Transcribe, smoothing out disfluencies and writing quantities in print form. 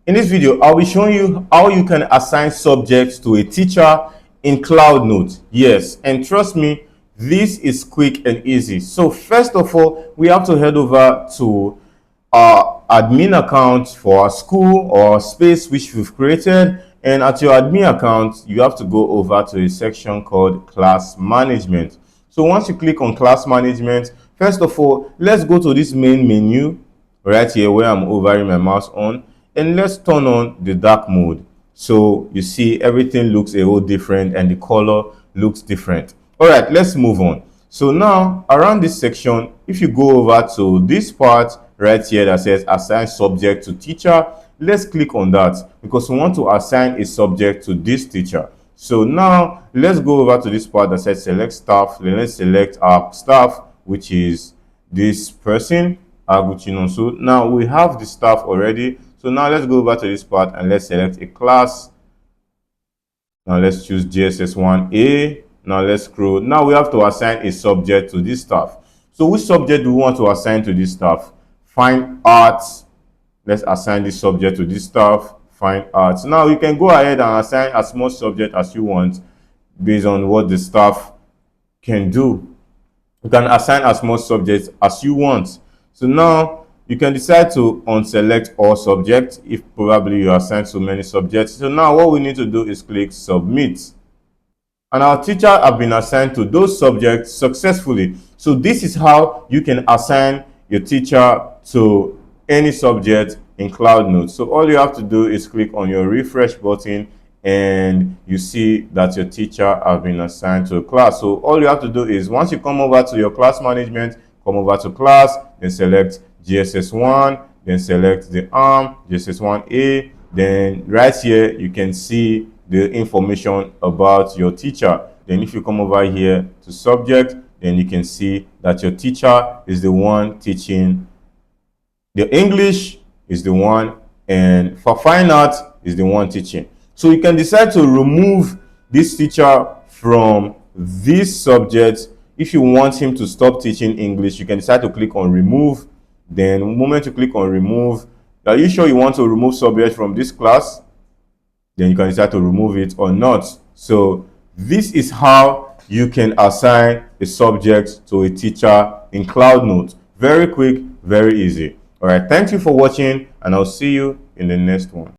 In this video, I'll be showing you how you can assign subjects to a teacher in CloudNote. Yes, and trust me, this is quick and easy. So first of all, we have to head over to our admin account for our school or space which we've created. And at your admin account, you have to go over to a section called class management. So once you click on class management, first of all, let's go to this main menu right here where I'm hovering my mouse on, and let's turn on the dark mode. So you see everything looks a whole different and the color looks different. All right, let's move on. So now around this section, if you go over to this part right here that says assign subject to teacher, let's click on that because we want to assign a subject to this teacher. So now let's go over to this part that says select staff. Then let's select our staff, which is this person, Aguchino. So now we have the staff already. So now let's go over to this part and let's select a class. Now let's choose GSS1A. Now let's scroll. Now we have to assign a subject to this staff. So which subject do we want to assign to this staff? Fine arts. Let's assign this subject to this staff. Fine arts. Now you can go ahead and assign as much subject as you want based on what the staff can do. You can assign as much subjects as you want. So now you can decide to unselect all subjects if probably you assign so many subjects. So now what we need to do is click submit. And our teacher have been assigned to those subjects successfully. So this is how you can assign your teacher to any subject in CloudNote. So all you have to do is click on your refresh button and you see that your teacher have been assigned to a class. So all you have to do is once you come over to your class management, come over to class, then select GSS1, then select the arm, GSS1A. Then right here, you can see the information about your teacher. Then if you come over here to subject, then you can see that your teacher is the one teaching the English, is the one, and for fine art is the one teaching. So you can decide to remove this teacher from this subject. If you want him to stop teaching English, you can decide to click on remove. Then the moment you click on remove, are you sure you want to remove subject from this class? Then you can decide to remove it or not. So this is how you can assign a subject to a teacher in CloudNote. Very quick, very easy. All right, thank you for watching, and I'll see you in the next one.